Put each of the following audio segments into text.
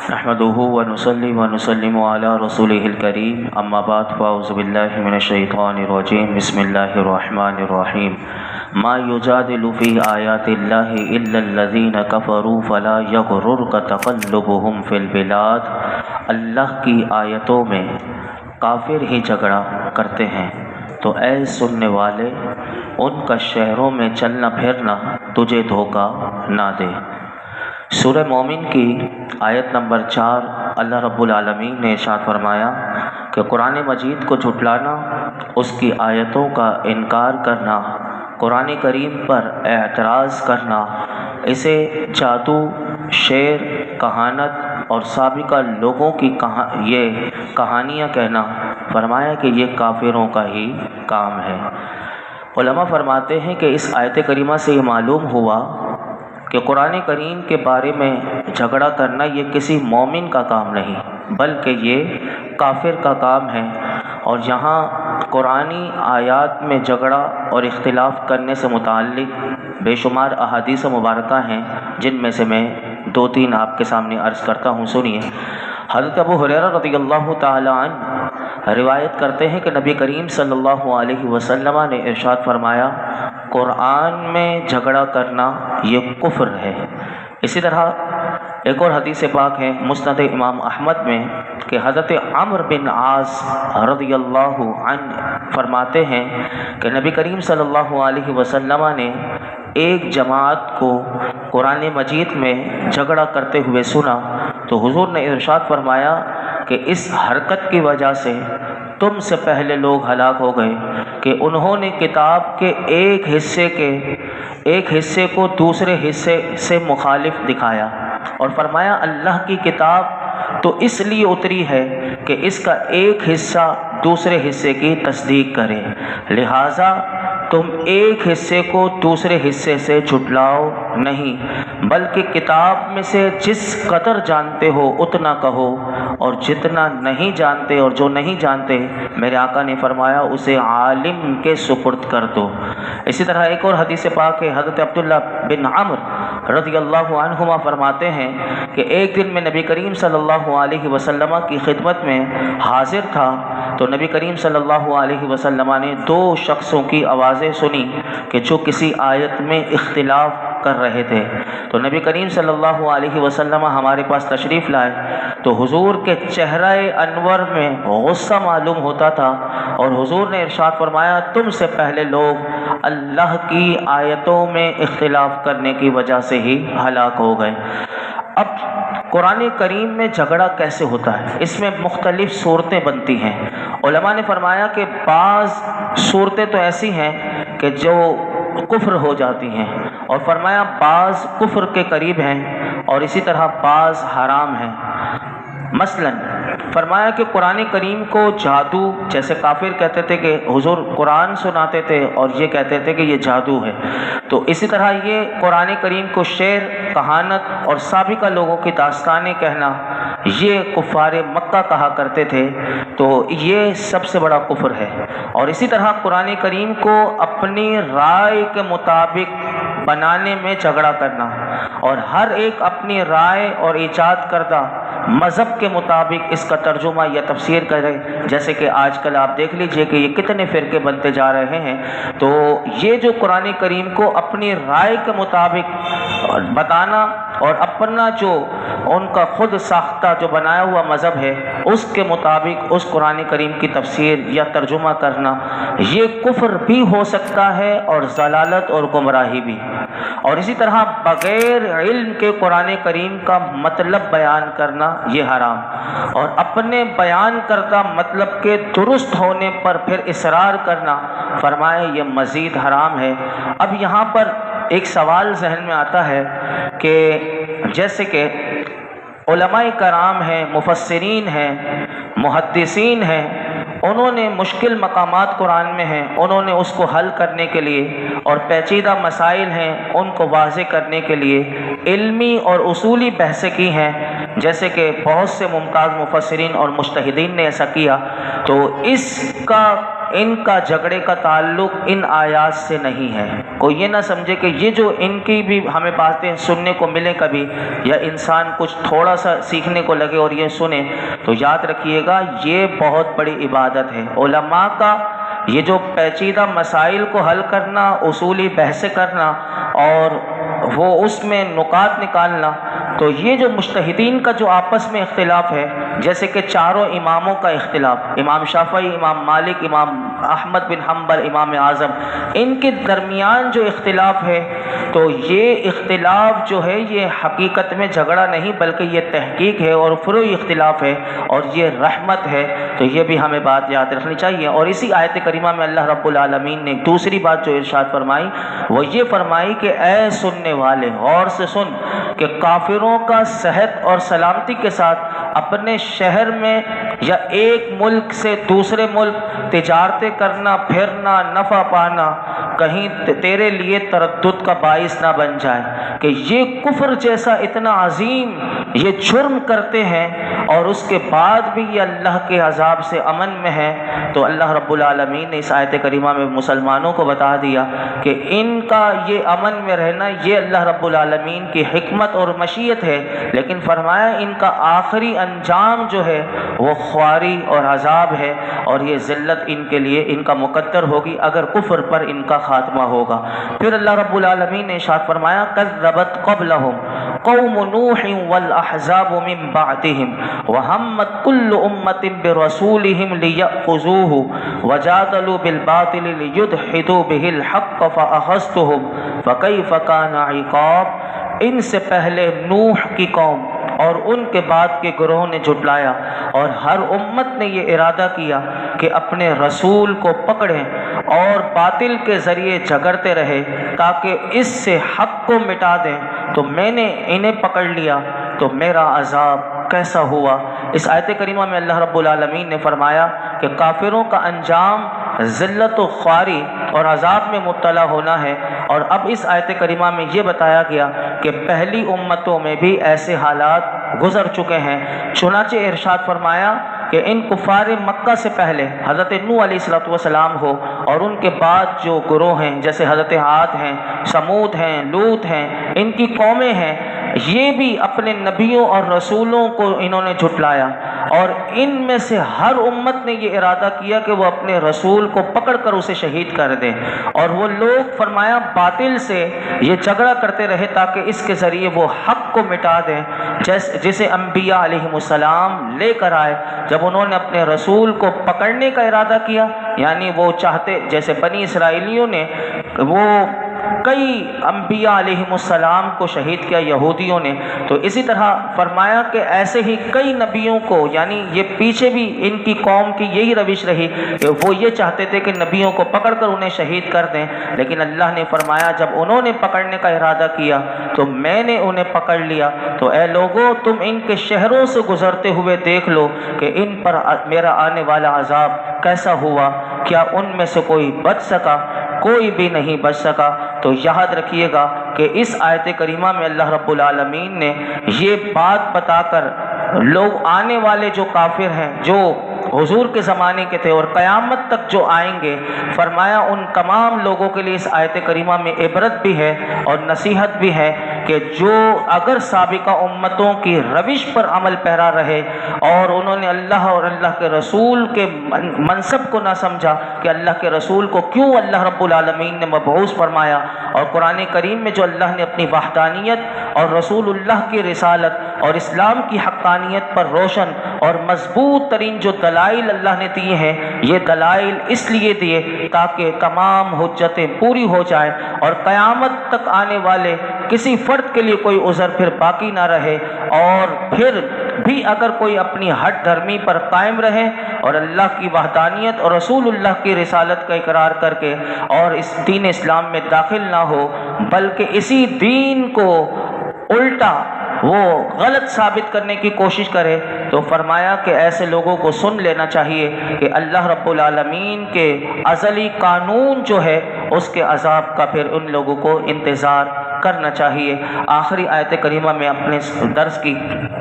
نحمده ونصلي ونسلم على رسوله الكريم اما بعد فاعوذ بالله من الشيطان الرجيم بسم الله الرحمن الرحيم ما يجادل في آيات الله إلا الذين كفروا فلا يغررك تقلبهم في البلاد۔ اللہ کی آیتوں میں کافر ہی جھگڑا کرتے ہیں تو اے سننے والے ان کا شہروں میں چلنا پھرنا تجھے دھوکہ نہ دے۔ سورہ مومن کی آیت نمبر 4 اللہ رب العالمین نے ارشاد فرمایا کہ قرآن مجید کو جھٹلانا، اس کی آیتوں کا انکار کرنا، قرآن کریم پر اعتراض کرنا، اسے جادو، شعر، کہانت اور سابقہ لوگوں کی یہ کہانیاں کہنا، فرمایا کہ یہ کافروں کا ہی کام ہے۔ علماء فرماتے ہیں کہ اس آیت کریمہ سے یہ معلوم ہوا کہ قرآن کریم کے بارے میں جھگڑا کرنا یہ کسی مومن کا کام نہیں بلکہ یہ کافر کا کام ہے، اور یہاں قرآنی آیات میں جھگڑا اور اختلاف کرنے سے متعلق بے شمار احادیث مبارکہ ہیں، جن میں سے میں 2-3 آپ کے سامنے عرض کرتا ہوں، سنیے۔ حضرت ابو ہریرہ رضی اللہ تعالی عنہ روایت کرتے ہیں کہ نبی کریم صلی اللہ علیہ وسلم نے ارشاد فرمایا، قرآن میں جھگڑا کرنا یہ کفر ہے۔ اسی طرح ایک اور حدیث پاک ہے مسند امام احمد میں کہ حضرت عمرو بن عاص رضی اللہ عنہ فرماتے ہیں کہ نبی کریم صلی اللہ علیہ وسلم نے ایک جماعت کو قرآن مجید میں جھگڑا کرتے ہوئے سنا تو حضور نے ارشاد فرمایا کہ اس حرکت کی وجہ سے تم سے پہلے لوگ ہلاک ہو گئے کہ انہوں نے کتاب کے ایک حصے کو دوسرے حصے سے مخالف دکھایا، اور فرمایا اللہ کی کتاب تو اس لیے اتری ہے کہ اس کا ایک حصہ دوسرے حصے کی تصدیق کرے، لہٰذا تم ایک حصے کو دوسرے حصے سے جھٹلاؤ نہیں، بلکہ کتاب میں سے جس قدر جانتے ہو اتنا کہو، اور جتنا نہیں جانتے اور جو نہیں جانتے میرے آقا نے فرمایا اسے عالم کے سپرد کر دو۔ اسی طرح ایک اور حدیث پاک ہے، حضرت عبداللہ بن عمرو رضی اللہ عنہما فرماتے ہیں کہ ایک دن میں نبی کریم صلی اللہ علیہ وسلم کی خدمت میں حاضر تھا تو نبی کریم صلی اللہ علیہ وسلم نے 2 شخصوں کی آوازیں سنی کہ جو کسی آیت میں اختلاف کر رہے تھے، تو نبی کریم صلی اللہ علیہ وسلم ہمارے پاس تشریف لائے تو حضور کے چہرہ انور میں غصہ معلوم ہوتا تھا، اور حضور نے ارشاد فرمایا تم سے پہلے لوگ اللہ کی آیتوں میں اختلاف کرنے کی وجہ سے ہی ہلاک ہو گئے۔ اب قرآن کریم میں جھگڑا کیسے ہوتا ہے؟ اس میں مختلف صورتیں بنتی ہیں۔ علماء نے فرمایا کہ بعض صورتیں تو ایسی ہیں کہ جو کفر ہو جاتی ہیں، اور فرمایا بعض کفر کے قریب ہیں اور اسی طرح بعض حرام ہیں۔ مثلا فرمایا کہ قرآن کریم کو جادو، جیسے کافر کہتے تھے کہ حضور قرآن سناتے تھے اور یہ کہتے تھے کہ یہ جادو ہے، تو اسی طرح یہ قرآن کریم کو شعر، کہانت اور سابقہ لوگوں کی داستانیں کہنا، یہ کفار مکہ کہا کرتے تھے، تو یہ سب سے بڑا کفر ہے۔ اور اسی طرح قرآن کریم کو اپنی رائے کے مطابق بنانے میں جھگڑا کرنا، اور ہر ایک اپنی رائے اور ایجاد کردہ مذہب کے مطابق اس کا ترجمہ یا تفسیر کرے، جیسے کہ آج کل آپ دیکھ لیجئے کہ یہ کتنے فرقے بنتے جا رہے ہیں۔ تو یہ جو قرآن کریم کو اپنی رائے کے مطابق بتانا اور اپنا جو ان کا خود ساختہ جو بنایا ہوا مذہب ہے اس کے مطابق اس قرآن کریم کی تفسیر یا ترجمہ کرنا، یہ کفر بھی ہو سکتا ہے اور ضلالت اور گمراہی بھی۔ اور اسی طرح بغیر علم کے قرآن کریم کا مطلب بیان کرنا یہ حرام، اور اپنے بیان کردہ مطلب کے درست ہونے پر پھر اصرار کرنا، فرمائے یہ مزید حرام ہے۔ اب یہاں پر ایک سوال ذہن میں آتا ہے کہ جیسے کہ علماء کرام ہیں، مفسرین ہیں، محدثین ہیں، انہوں نے مشکل مقامات قرآن میں ہیں، انہوں نے اس کو حل کرنے کے لیے، اور پیچیدہ مسائل ہیں ان کو واضح کرنے کے لیے علمی اور اصولی بحثیں کی ہیں، جیسے کہ بہت سے ممتاز مفسرین اور مجتہدین نے ایسا کیا۔ تو اس کا ان کا جھگڑے کا تعلق ان آیات سے نہیں ہے۔ کوئی یہ نہ سمجھے کہ یہ جو ان کی بھی ہمیں باتیں سننے کو ملے کبھی، یا انسان کچھ تھوڑا سا سیکھنے کو لگے اور یہ سنے، تو یاد رکھیے گا یہ بہت بڑی عبادت ہے۔ علماء کا یہ جو پیچیدہ مسائل کو حل کرنا، اصولی بحث کرنا اور وہ اس میں نکات نکالنا، تو یہ جو مجتہدین کا جو آپس میں اختلاف ہے، جیسے کہ چاروں اماموں کا اختلاف، امام شافعی، امام مالک، امام احمد بن حنبل، امام اعظم، ان کے درمیان جو اختلاف ہے، تو یہ اختلاف جو ہے یہ حقیقت میں جھگڑا نہیں بلکہ یہ تحقیق ہے اور فروعی اختلاف ہے اور یہ رحمت ہے۔ تو یہ بھی ہمیں بات یاد رکھنی چاہیے۔ اور اسی آیت کریمہ میں اللہ رب العالمین نے دوسری بات جو ارشاد فرمائی وہ یہ فرمائی کہ اے سننے والے، غور سے سن کہ کافروں کا صحت اور سلامتی کے ساتھ اپنے شہر میں یا ایک ملک سے دوسرے ملک تجارتیں کرنا، پھرنا، نفع پانا کہیں تیرے لیے تردد کا باعث نہ بن جائے کہ یہ کفر جیسا اتنا عظیم یہ جرم کرتے ہیں اور اس کے بعد بھی یہ اللہ کے عذاب سے امن میں ہے۔ تو اللہ رب العالمین نے اس آیت کریمہ میں مسلمانوں کو بتا دیا کہ ان کا یہ امن میں رہنا یہ اللہ رب العالمین کی حکمت اور مشیت ہے، لیکن فرمایا ان کا آخری انجام جو ہے وہ خواری اور عذاب ہے، اور یہ ذلت ان کے لیے ان کا مقدر ہوگی اگر کفر پر ان کا خاتمہ ہوگا۔ پھر اللہ رب العالمین نے ارشاد فرمایا کذبت قبلہم قوم نوح والاحزاب من بعدہم وہمت کل امت برسولہم لیأخذوہ وجادلوا بالباطل لیدحضوا بہ الحق فاخذتہم فکیف کان عقاب۔ ان سے پہلے نوح کی قوم اور ان کے بعد کے گروہ نے جھٹلایا، اور ہر امت نے یہ ارادہ کیا کہ اپنے رسول کو پکڑیں اور باطل کے ذریعے جھگڑتے رہے تاکہ اس سے حق کو مٹا دیں، تو میں نے انہیں پکڑ لیا تو میرا عذاب کیسا ہوا۔ اس آیت کریمہ میں اللہ رب العالمین نے فرمایا کہ کافروں کا انجام ذلت و خواری اور عذاب میں مبتلا ہونا ہے، اور اب اس آیت کریمہ میں یہ بتایا گیا کہ پہلی امتوں میں بھی ایسے حالات گزر چکے ہیں۔ چنانچہ ارشاد فرمایا کہ ان کفار مکہ سے پہلے حضرت نوح علیہ السلام ہو اور ان کے بعد جو گروہ ہیں جیسے حضرت عاد ہیں، سمود ہیں، لوط ہیں، ان کی قومیں ہیں، یہ بھی اپنے نبیوں اور رسولوں کو انہوں نے جھٹلایا، اور ان میں سے ہر امت نے یہ ارادہ کیا کہ وہ اپنے رسول کو پکڑ کر اسے شہید کر دیں، اور وہ لوگ فرمایا باطل سے یہ جھگڑا کرتے رہے تاکہ اس کے ذریعے وہ حق کو مٹا دیں، جسے انبیاء علیہم السلام لے کر آئے۔ جب انہوں نے اپنے رسول کو پکڑنے کا ارادہ کیا، یعنی وہ چاہتے، جیسے بنی اسرائیلیوں نے وہ کئی انبیاء علیہم السلام کو شہید کیا یہودیوں نے، تو اسی طرح فرمایا کہ ایسے ہی کئی نبیوں کو، یعنی یہ پیچھے بھی ان کی قوم کی یہی روش رہی کہ وہ یہ چاہتے تھے کہ نبیوں کو پکڑ کر انہیں شہید کر دیں، لیکن اللہ نے فرمایا جب انہوں نے پکڑنے کا ارادہ کیا تو میں نے انہیں پکڑ لیا۔ تو اے لوگوں، تم ان کے شہروں سے گزرتے ہوئے دیکھ لو کہ ان پر میرا آنے والا عذاب کیسا ہوا، کیا ان میں سے کوئی بچ سکا؟ کوئی بھی نہیں بچ سکا۔ تو یاد رکھیے گا کہ اس آیت کریمہ میں اللہ رب العالمین نے یہ بات بتا کر لوگ آنے والے جو کافر ہیں، جو حضور کے زمانے کے تھے اور قیامت تک جو آئیں گے، فرمایا ان تمام لوگوں کے لیے اس آیت کریمہ میں عبرت بھی ہے اور نصیحت بھی ہے کہ جو اگر سابقہ امتوں کی روش پر عمل پیرا رہے اور انہوں نے اللہ اور اللہ کے رسول کے منصب کو نہ سمجھا کہ اللہ کے رسول کو کیوں اللہ رب العالمین نے مبعوث فرمایا، اور قرآن کریم میں جو اللہ نے اپنی وحدانیت اور رسول اللہ کی رسالت اور اسلام کی حقانیت پر روشن اور مضبوط ترین جو دلائل اللہ نے دیے ہیں، یہ دلائل اس لیے دیے تاکہ تمام حجتیں پوری ہو جائیں اور قیامت تک آنے والے کسی فرد کے لیے کوئی عذر پھر باقی نہ رہے، اور پھر بھی اگر کوئی اپنی ہٹ دھرمی پر قائم رہے اور اللہ کی وحدانیت اور رسول اللہ کی رسالت کا اقرار کر کے اور اس دین اسلام میں داخل نہ ہو بلکہ اسی دین کو الٹا وہ غلط ثابت کرنے کی کوشش کرے، تو فرمایا کہ ایسے لوگوں کو سن لینا چاہیے کہ اللہ رب العالمین کے ازلی قانون جو ہے اس کے عذاب کا پھر ان لوگوں کو انتظار کرنا چاہیے۔ آخری آیت کریمہ میں اپنے درس کی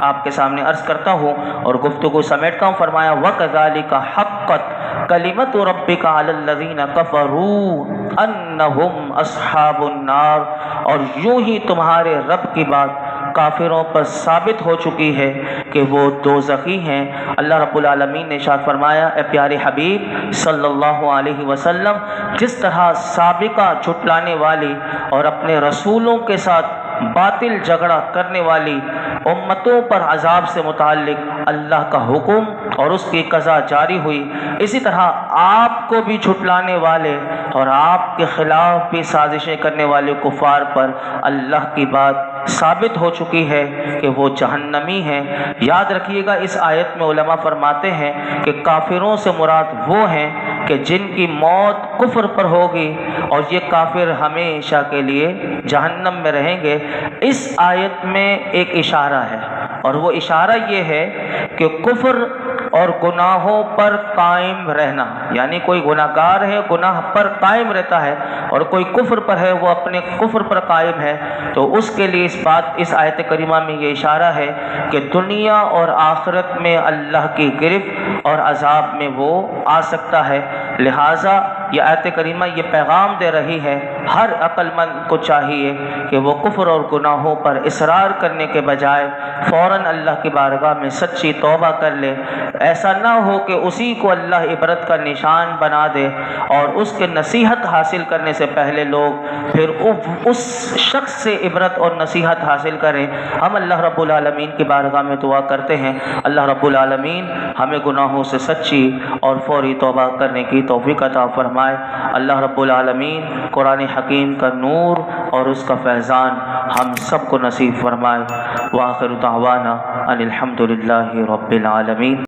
آپ کے سامنے عرض کرتا ہوں اور گفتگو سمیٹتا ہوں۔ فرمایا وَكَذَلِكَ حَقَّتْ کلمۃ ربک علی الذین کفروا انہم اصحاب النار، اور یوں ہی تمہارے رب کی بات کافروں پر ثابت ہو چکی ہے کہ وہ دوزخی ہیں۔ اللہ رب العالمین نے ارشاد فرمایا، اے پیارے حبیب صلی اللہ علیہ وسلم، جس طرح سابقہ جھٹلانے والی اور اپنے رسولوں کے ساتھ باطل جھگڑا کرنے والی امتوں پر عذاب سے متعلق اللہ کا حکم اور اس کی قضا جاری ہوئی، اسی طرح آپ کو بھی جھٹلانے والے اور آپ کے خلاف بھی سازشیں کرنے والے کفار پر اللہ کی بات ثابت ہو چکی ہے کہ وہ جہنمی ہیں۔ یاد رکھیے گا، اس آیت میں علماء فرماتے ہیں کہ کافروں سے مراد وہ ہیں کہ جن کی موت کفر پر ہوگی اور یہ کافر ہمیشہ کے لیے جہنم میں رہیں گے۔ اس آیت میں ایک اشارہ ہے، اور وہ اشارہ یہ ہے کہ کفر اور گناہوں پر قائم رہنا، یعنی کوئی گناہ گار ہے گناہ پر قائم رہتا ہے اور کوئی کفر پر ہے وہ اپنے کفر پر قائم ہے، تو اس کے لیے اس آیت کریمہ میں یہ اشارہ ہے کہ دنیا اور آخرت میں اللہ کی گرفت اور عذاب میں وہ آ سکتا ہے۔ لہٰذا یہ آیت کریمہ یہ پیغام دے رہی ہے، ہر عقل مند کو چاہیے کہ وہ کفر اور گناہوں پر اصرار کرنے کے بجائے فوراً اللہ کی بارگاہ میں سچی توبہ کر لے۔ ایسا نہ ہو کہ اسی کو اللہ عبرت کا نشان بنا دے اور اس کے نصیحت حاصل کرنے سے پہلے لوگ پھر اس شخص سے عبرت اور نصیحت حاصل کریں۔ ہم اللہ رب العالمین کی بارگاہ میں دعا کرتے ہیں، اللہ رب العالمین ہمیں گناہوں سے سچی اور فوری توبہ کرنے کی توفیق عطا فرمائے۔ اللہ رب العالمین قرآن حکیم کا نور اور اس کا فیضان ہم سب کو نصیب فرمائے۔ وآخر دعوانا ان الحمد للہ رب العالمین۔